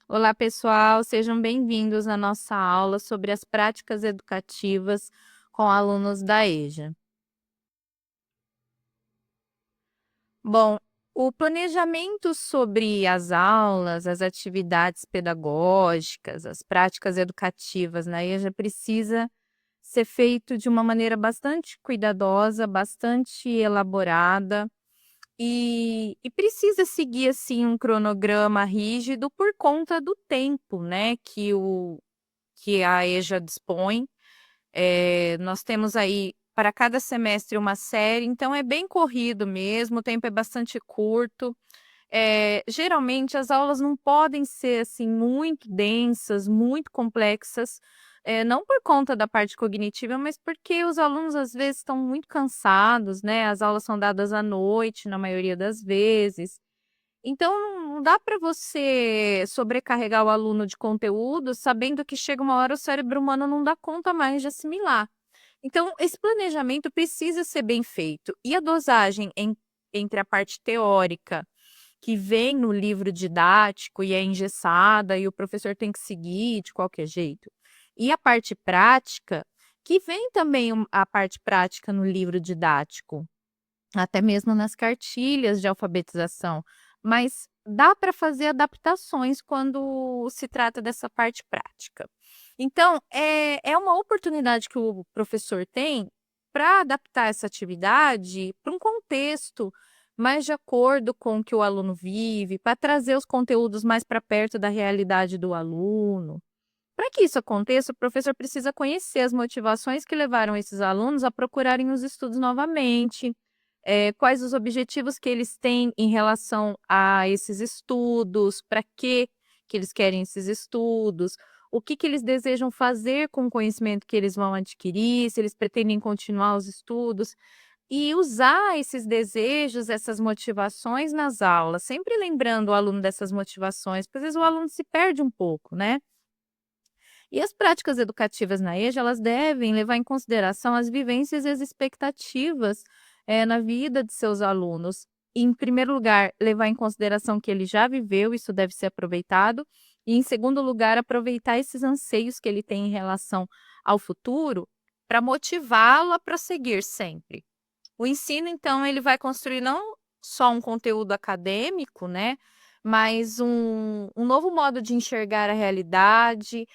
Olá, pessoal, sejam bem-vindos à nossa aula sobre as práticas educativas com alunos da EJA. Bom, o planejamento sobre as aulas, as atividades pedagógicas, as práticas educativas na EJA precisa ser feito de uma maneira bastante cuidadosa, bastante elaborada e precisa seguir assim um cronograma rígido por conta do tempo, né, que a EJA dispõe. Nós temos aí para cada semestre uma série, então é bem corrido mesmo, o tempo é bastante curto. Geralmente as aulas não podem ser assim muito densas, muito complexas, não por conta da parte cognitiva, mas porque os alunos às vezes estão muito cansados, né? As aulas são dadas à noite, na maioria das vezes. Então, não dá para você sobrecarregar o aluno de conteúdo, sabendo que chega uma hora o cérebro humano não dá conta mais de assimilar. Então, esse planejamento precisa ser bem feito. E a dosagem entre a parte teórica, que vem no livro didático e é engessada, e o professor tem que seguir de qualquer jeito, e a parte prática, que vem também a parte prática no livro didático, até mesmo nas cartilhas de alfabetização, mas dá para fazer adaptações quando se trata dessa parte prática. Então, é uma oportunidade que o professor tem para adaptar essa atividade para um contexto mais de acordo com o que o aluno vive, para trazer os conteúdos mais para perto da realidade do aluno. Para que isso aconteça, o professor precisa conhecer as motivações que levaram esses alunos a procurarem os estudos novamente, quais os objetivos que eles têm em relação a esses estudos, para que eles querem esses estudos, o que eles desejam fazer com o conhecimento que eles vão adquirir, se eles pretendem continuar os estudos, e usar esses desejos, essas motivações nas aulas, sempre lembrando o aluno dessas motivações, porque às vezes o aluno se perde um pouco, né? E as práticas educativas na EJA, elas devem levar em consideração as vivências e as expectativas, na vida de seus alunos. Em primeiro lugar, levar em consideração que ele já viveu, isso deve ser aproveitado. E, em segundo lugar, aproveitar esses anseios que ele tem em relação ao futuro para motivá-lo a prosseguir sempre. O ensino, então, ele vai construir não só um conteúdo acadêmico, né, mas um novo modo de enxergar a realidade,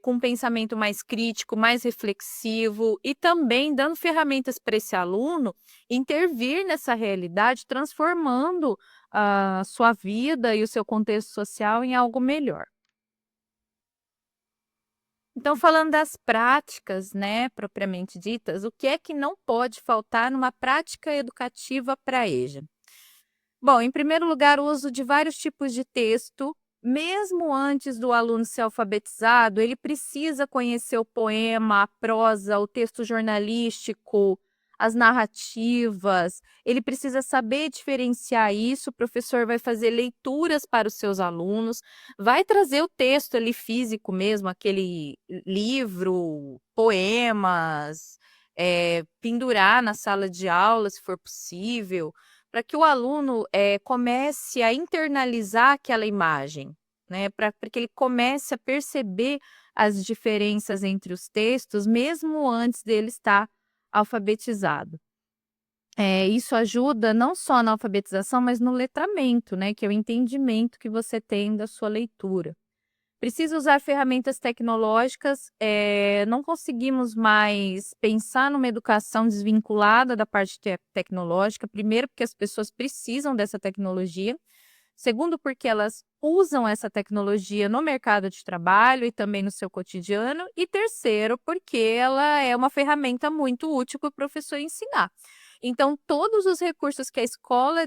com um pensamento mais crítico, mais reflexivo e também dando ferramentas para esse aluno intervir nessa realidade, transformando a sua vida e o seu contexto social em algo melhor. Então, falando das práticas, né, propriamente ditas, o que é que não pode faltar numa prática educativa para a EJA? Bom, em primeiro lugar, o uso de vários tipos de texto. Mesmo antes do aluno ser alfabetizado, ele precisa conhecer o poema, a prosa, o texto jornalístico, as narrativas. Ele precisa saber diferenciar isso. O professor vai fazer leituras para os seus alunos, vai trazer o texto ali físico mesmo, aquele livro, poemas, pendurar na sala de aula, se for possível, para que o aluno, comece a internalizar aquela imagem, né, para que ele comece a perceber as diferenças entre os textos, mesmo antes dele estar alfabetizado. Isso ajuda não só na alfabetização, mas no letramento, né, que é o entendimento que você tem da sua leitura. Precisa usar ferramentas tecnológicas, não conseguimos mais pensar numa educação desvinculada da parte tecnológica, primeiro porque as pessoas precisam dessa tecnologia, segundo porque elas usam essa tecnologia no mercado de trabalho e também no seu cotidiano, e terceiro porque ela é uma ferramenta muito útil para o professor ensinar. Então, todos os recursos que a escola,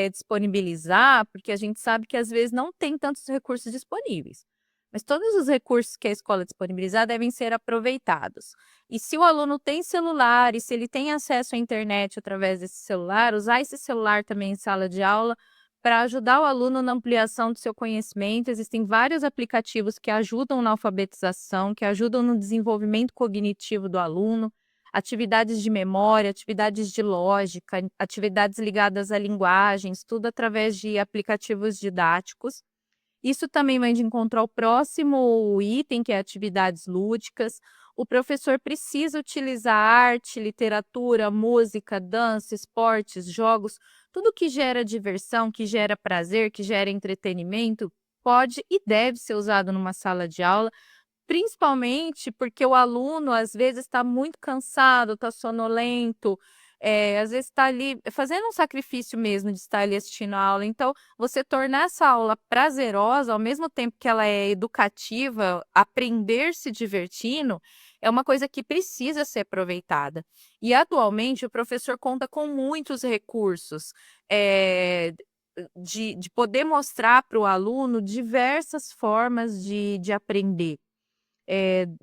disponibilizar, porque a gente sabe que às vezes não tem tantos recursos disponíveis. Mas todos os recursos que a escola disponibilizar devem ser aproveitados. E se o aluno tem celular e se ele tem acesso à internet através desse celular, usar esse celular também em sala de aula para ajudar o aluno na ampliação do seu conhecimento. Existem vários aplicativos que ajudam na alfabetização, que ajudam no desenvolvimento cognitivo do aluno, atividades de memória, atividades de lógica, atividades ligadas a linguagens, tudo através de aplicativos didáticos. Isso também vai de encontro ao próximo item, que é atividades lúdicas. O professor precisa utilizar arte, literatura, música, dança, esportes, jogos, tudo que gera diversão, que gera prazer, que gera entretenimento, pode e deve ser usado numa sala de aula, principalmente porque o aluno, às vezes, está muito cansado, está sonolento, às vezes está ali fazendo um sacrifício mesmo de estar ali assistindo a aula. Então, você tornar essa aula prazerosa, ao mesmo tempo que ela é educativa, aprender se divertindo, é uma coisa que precisa ser aproveitada. E, atualmente, o professor conta com muitos recursos, eh, de poder mostrar para o aluno diversas formas de aprender.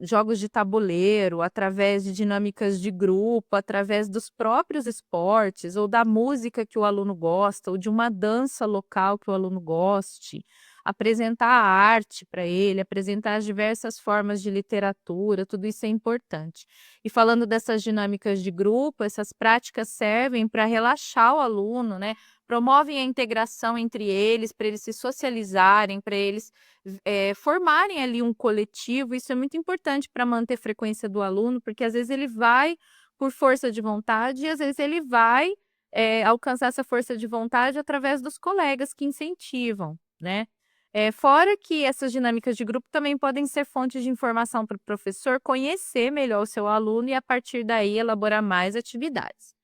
Jogos de tabuleiro, através de dinâmicas de grupo, através dos próprios esportes ou da música que o aluno gosta, ou de uma dança local que o aluno goste, apresentar a arte para ele, apresentar as diversas formas de literatura, tudo isso é importante. E falando dessas dinâmicas de grupo, essas práticas servem para relaxar o aluno, né, promovem a integração entre eles, para eles se socializarem, para eles formarem ali um coletivo. Isso é muito importante para manter a frequência do aluno, porque às vezes ele vai por força de vontade e às vezes ele vai, alcançar essa força de vontade através dos colegas que incentivam, né. Fora que essas dinâmicas de grupo também podem ser fontes de informação para o professor conhecer melhor o seu aluno e, a partir daí, elaborar mais atividades.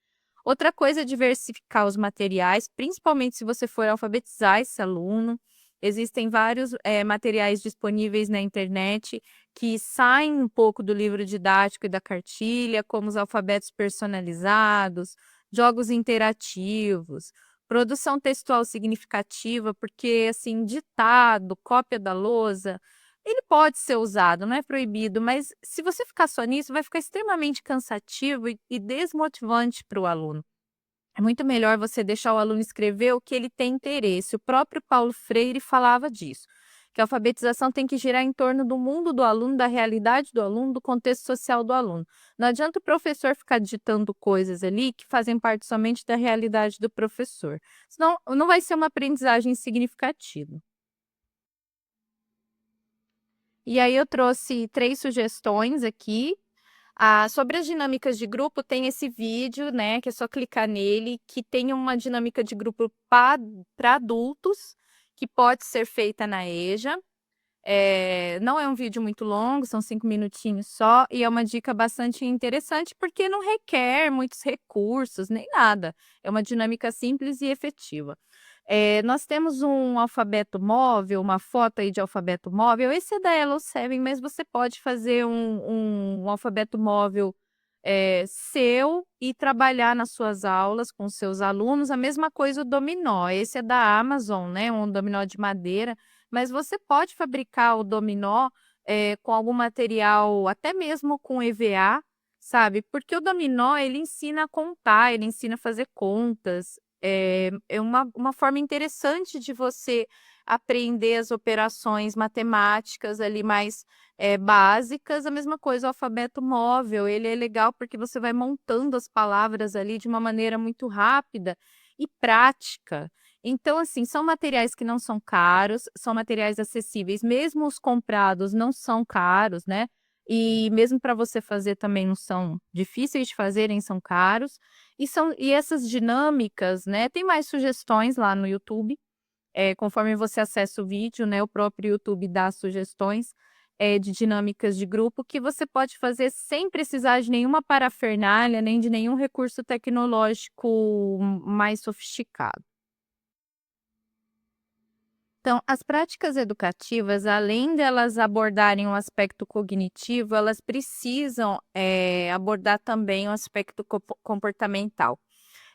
Outra coisa é diversificar os materiais, principalmente se você for alfabetizar esse aluno. Existem vários, materiais disponíveis na internet que saem um pouco do livro didático e da cartilha, como os alfabetos personalizados, jogos interativos, produção textual significativa, porque, assim, ditado, cópia da lousa, ele pode ser usado, não é proibido, mas se você ficar só nisso, vai ficar extremamente cansativo e desmotivante para o aluno. É muito melhor você deixar o aluno escrever o que ele tem interesse. O próprio Paulo Freire falava disso, que a alfabetização tem que girar em torno do mundo do aluno, da realidade do aluno, do contexto social do aluno. Não adianta o professor ficar digitando coisas ali que fazem parte somente da realidade do professor, senão não vai ser uma aprendizagem significativa. E aí eu trouxe 3 sugestões aqui. Sobre as dinâmicas de grupo, tem esse vídeo, né, que é só clicar nele, que tem uma dinâmica de grupo para adultos, que pode ser feita na EJA. Não é um vídeo muito longo, são 5 minutinhos só, e é uma dica bastante interessante, porque não requer muitos recursos, nem nada. É uma dinâmica simples e efetiva. Nós temos um alfabeto móvel, uma foto aí de alfabeto móvel, esse é da Elo7, mas você pode fazer um alfabeto móvel, seu, e trabalhar nas suas aulas com os seus alunos. A mesma coisa o dominó, esse é da Amazon, né, um dominó de madeira, mas você pode fabricar o dominó, com algum material, até mesmo com EVA, sabe, porque o dominó ele ensina a contar, ele ensina a fazer contas, é uma forma interessante de você aprender as operações matemáticas ali mais, básicas. A mesma coisa o alfabeto móvel, ele é legal porque você vai montando as palavras ali de uma maneira muito rápida e prática. Então, assim, são materiais que não são caros, são materiais acessíveis, mesmo os comprados não são caros, né, e mesmo para você fazer também não são difíceis de fazerem, são caros. E essas dinâmicas, né, tem mais sugestões lá no YouTube, conforme você acessa o vídeo, né, o próprio YouTube dá sugestões, de dinâmicas de grupo que você pode fazer sem precisar de nenhuma parafernália, nem de nenhum recurso tecnológico mais sofisticado. Então, as práticas educativas, além delas abordarem o aspecto cognitivo, elas precisam, abordar também o aspecto comportamental.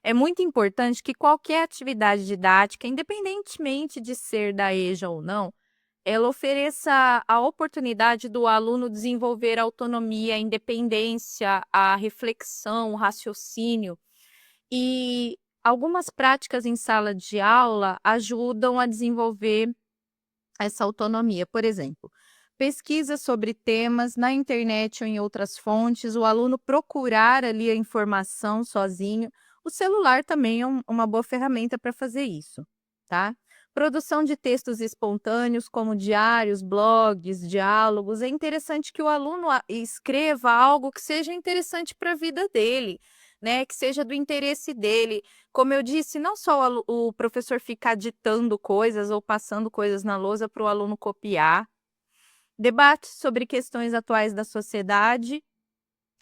É muito importante que qualquer atividade didática, independentemente de ser da EJA ou não, ela ofereça a oportunidade do aluno desenvolver a autonomia, a independência, a reflexão, o raciocínio. E algumas práticas em sala de aula ajudam a desenvolver essa autonomia. Por exemplo, pesquisa sobre temas na internet ou em outras fontes, o aluno procurar ali a informação sozinho. O celular também é uma boa ferramenta para fazer isso, tá? Produção de textos espontâneos, como diários, blogs, diálogos. É interessante que o aluno escreva algo que seja interessante para a vida dele, né? Que seja do interesse dele. Como eu disse, não só o professor ficar ditando coisas ou passando coisas na lousa para o aluno copiar. Debate sobre questões atuais da sociedade.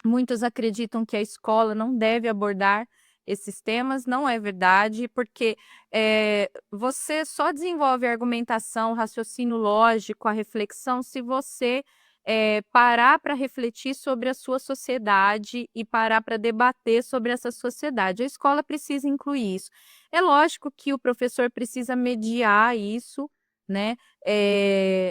Muitos acreditam que a escola não deve abordar esses temas, não é verdade, porque você só desenvolve a argumentação, o raciocínio lógico, a reflexão, se você parar para refletir sobre a sua sociedade e parar para debater sobre essa sociedade. A escola precisa incluir isso. É lógico que o professor precisa mediar isso, né?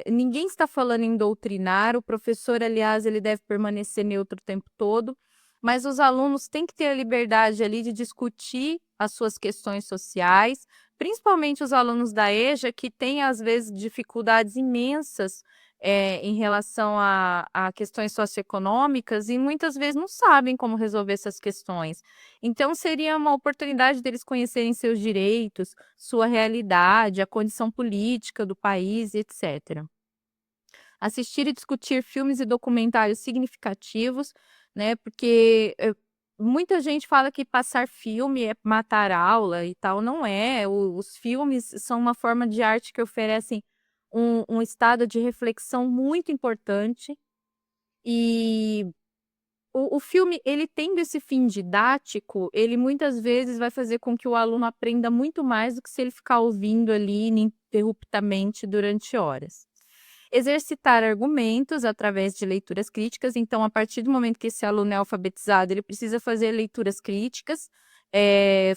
Ninguém está falando em doutrinar, o professor, aliás, ele deve permanecer neutro o tempo todo, mas os alunos têm que ter a liberdade ali de discutir as suas questões sociais, principalmente os alunos da EJA, que têm, às vezes, dificuldades imensas em relação a questões socioeconômicas e muitas vezes não sabem como resolver essas questões. Então, seria uma oportunidade deles conhecerem seus direitos, sua realidade, a condição política do país, etc. Assistir e discutir filmes e documentários significativos, né, porque, muita gente fala que passar filme é matar aula e tal, não é, os filmes são uma forma de arte que oferecem um estado de reflexão muito importante, e o filme, ele tendo esse fim didático, ele muitas vezes vai fazer com que o aluno aprenda muito mais do que se ele ficar ouvindo ali ininterruptamente durante horas. Exercitar argumentos através de leituras críticas, então, a partir do momento que esse aluno é alfabetizado, ele precisa fazer leituras críticas,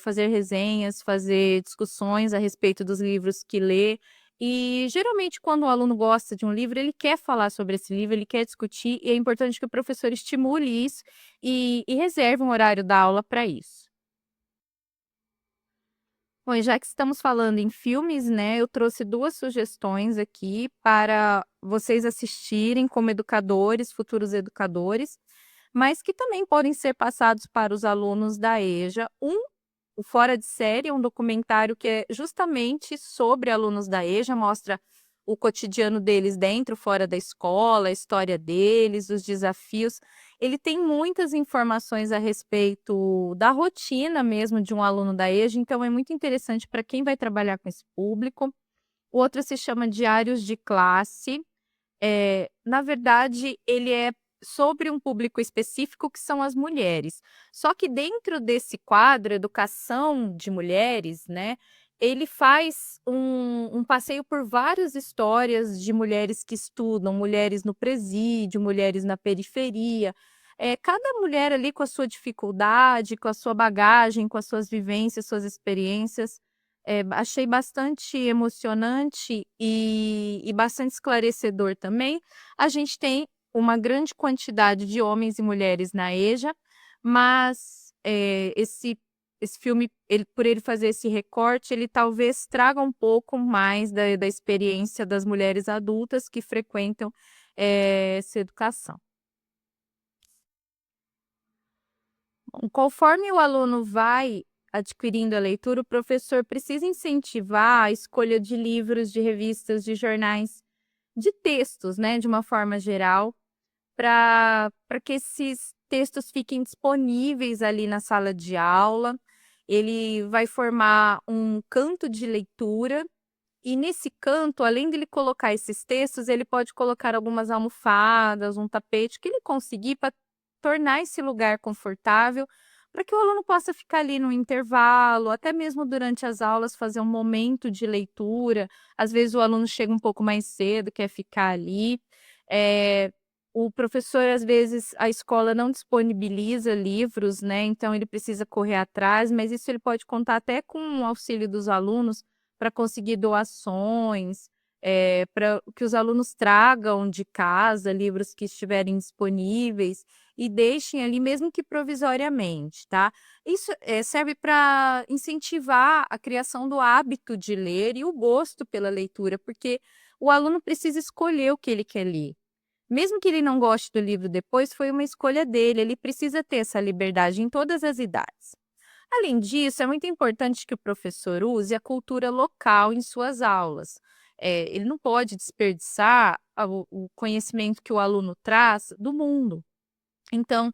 fazer resenhas, fazer discussões a respeito dos livros que lê. E, geralmente, quando o aluno gosta de um livro, ele quer falar sobre esse livro, ele quer discutir, e é importante que o professor estimule isso e reserve um horário da aula para isso. Bom, e já que estamos falando em filmes, né, eu trouxe 2 sugestões aqui para vocês assistirem como educadores, futuros educadores, mas que também podem ser passados para os alunos da EJA. O Fora de Série é um documentário que é justamente sobre alunos da EJA, mostra o cotidiano deles dentro, fora da escola, a história deles, os desafios. Ele tem muitas informações a respeito da rotina mesmo de um aluno da EJA, então é muito interessante para quem vai trabalhar com esse público. O outro se chama Diários de Classe. Na verdade, ele é sobre um público específico que são as mulheres. Só que dentro desse quadro, Educação de Mulheres, né, ele faz um passeio por várias histórias de mulheres que estudam, mulheres no presídio, mulheres na periferia. Cada mulher ali com a sua dificuldade, com a sua bagagem, com as suas vivências, suas experiências. Achei bastante emocionante e bastante esclarecedor também. A gente tem uma grande quantidade de homens e mulheres na EJA, mas, esse filme, por ele fazer esse recorte, ele talvez traga um pouco mais da experiência das mulheres adultas que frequentam, essa educação. Conforme o aluno vai adquirindo a leitura, o professor precisa incentivar a escolha de livros, de revistas, de jornais, de textos, né, de uma forma geral, para que esses textos fiquem disponíveis ali na sala de aula. Ele vai formar um canto de leitura, e nesse canto, além dele colocar esses textos, ele pode colocar algumas almofadas, um tapete, que ele conseguir, para tornar esse lugar confortável, para que o aluno possa ficar ali no intervalo, até mesmo durante as aulas, fazer um momento de leitura. Às vezes o aluno chega um pouco mais cedo, quer ficar ali. O professor, às vezes, a escola não disponibiliza livros, né, então ele precisa correr atrás, mas isso ele pode contar até com o auxílio dos alunos para conseguir doações, pra que os alunos tragam de casa livros que estiverem disponíveis e deixem ali, mesmo que provisoriamente, tá. Isso, serve para incentivar a criação do hábito de ler e o gosto pela leitura, porque o aluno precisa escolher o que ele quer ler. Mesmo que ele não goste do livro depois, foi uma escolha dele, ele precisa ter essa liberdade em todas as idades. Além disso, é muito importante que o professor use a cultura local em suas aulas. Ele não pode desperdiçar o conhecimento que o aluno traz do mundo. Então,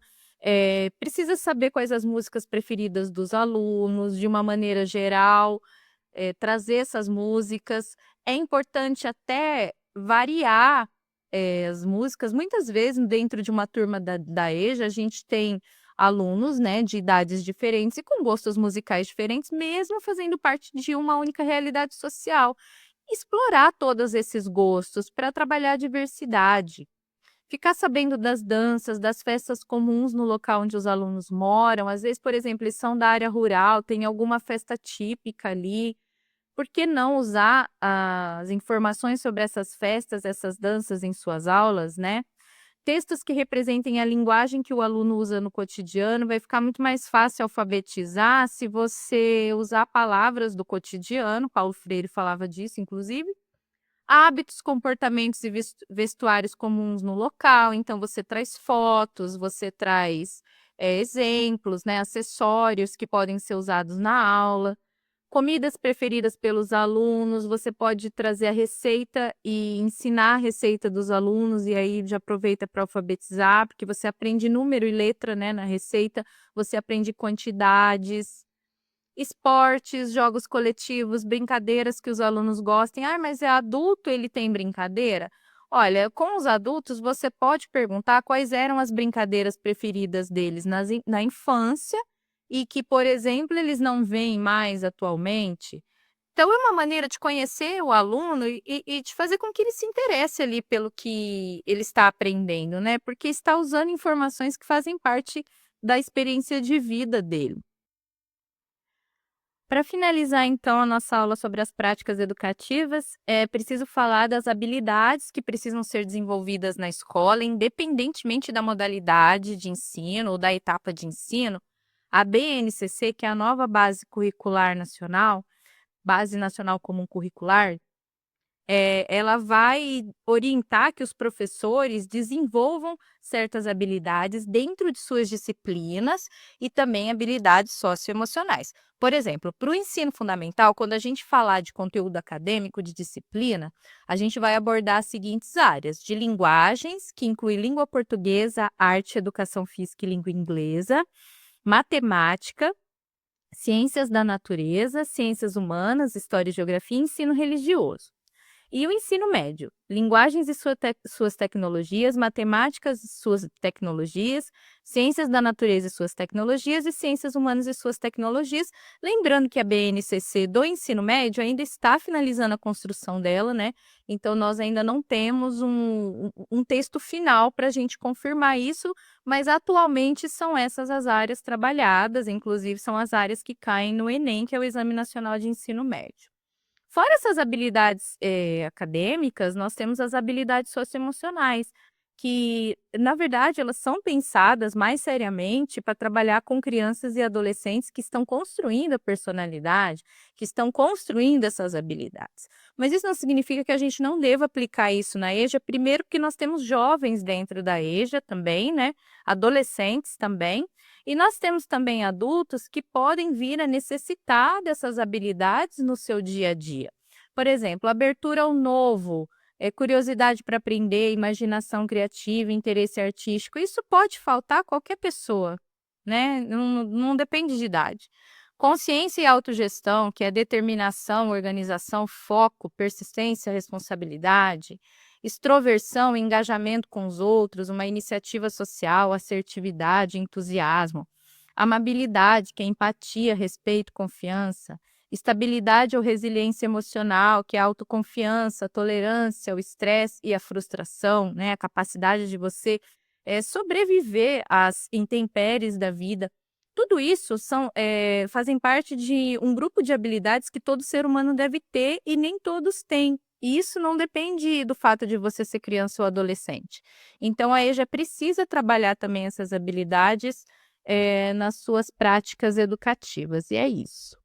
precisa saber quais as músicas preferidas dos alunos, de uma maneira geral, trazer essas músicas. É importante até variar, as músicas. Muitas vezes, dentro de uma turma da EJA, a gente tem alunos, né, de idades diferentes e com gostos musicais diferentes, mesmo fazendo parte de uma única realidade social. Explorar todos esses gostos para trabalhar a diversidade. Ficar sabendo das danças, das festas comuns no local onde os alunos moram. Às vezes, por exemplo, eles são da área rural, tem alguma festa típica ali. Por que não usar as informações sobre essas festas, essas danças em suas aulas, né? Textos que representem a linguagem que o aluno usa no cotidiano, vai ficar muito mais fácil alfabetizar se você usar palavras do cotidiano. Paulo Freire falava disso, inclusive. Hábitos, comportamentos e vestuários comuns no local, então você traz fotos, você traz, exemplos, né, acessórios que podem ser usados na aula. Comidas preferidas pelos alunos, você pode trazer a receita e ensinar a receita dos alunos, e aí já aproveita para alfabetizar, porque você aprende número e letra, né, na receita, você aprende quantidades. Esportes, jogos coletivos, brincadeiras que os alunos gostem. "Ah, mas é adulto, ele tem brincadeira?" Olha, com os adultos você pode perguntar quais eram as brincadeiras preferidas deles na infância e que, por exemplo, eles não veem mais atualmente. Então é uma maneira de conhecer o aluno e de fazer com que ele se interesse ali pelo que ele está aprendendo, né, porque está usando informações que fazem parte da experiência de vida dele. Para finalizar, então, a nossa aula sobre as práticas educativas, é preciso falar das habilidades que precisam ser desenvolvidas na escola, independentemente da modalidade de ensino ou da etapa de ensino. A BNCC, que é a nova Base Curricular Nacional, Base Nacional Comum Curricular, ela vai orientar que os professores desenvolvam certas habilidades dentro de suas disciplinas e também habilidades socioemocionais. Por exemplo, para o ensino fundamental, quando a gente falar de conteúdo acadêmico, de disciplina, a gente vai abordar as seguintes áreas: de linguagens, que inclui língua portuguesa, arte, educação física e língua inglesa, matemática, ciências da natureza, ciências humanas, história e geografia e ensino religioso. E o ensino médio, linguagens e suas tecnologias, matemáticas e suas tecnologias, ciências da natureza e suas tecnologias e ciências humanas e suas tecnologias. Lembrando que a BNCC do ensino médio ainda está finalizando a construção dela, né? Então, nós ainda não temos um texto final para a gente confirmar isso, mas atualmente são essas as áreas trabalhadas, inclusive são as áreas que caem no Enem, que é o Exame Nacional de Ensino Médio. Fora essas habilidades, acadêmicas, nós temos as habilidades socioemocionais, que, na verdade, elas são pensadas mais seriamente para trabalhar com crianças e adolescentes que estão construindo a personalidade, que estão construindo essas habilidades. Mas isso não significa que a gente não deva aplicar isso na EJA, primeiro porque nós temos jovens dentro da EJA também, né, adolescentes também, e nós temos também adultos que podem vir a necessitar dessas habilidades no seu dia a dia. Por exemplo, abertura ao novo, curiosidade para aprender, imaginação criativa, interesse artístico. Isso pode faltar a qualquer pessoa, né? Não depende de idade. Consciência e autogestão, que é determinação, organização, foco, persistência, responsabilidade. Extroversão, engajamento com os outros, uma iniciativa social, assertividade, entusiasmo. Amabilidade, que é empatia, respeito, confiança. Estabilidade ou resiliência emocional, que é a autoconfiança, a tolerância, o estresse e a frustração, né? A capacidade de você sobreviver às intempéries da vida. Tudo isso fazem parte de um grupo de habilidades que todo ser humano deve ter e nem todos têm. E isso não depende do fato de você ser criança ou adolescente. Então, a EJA precisa trabalhar também essas habilidades, nas suas práticas educativas, e é isso.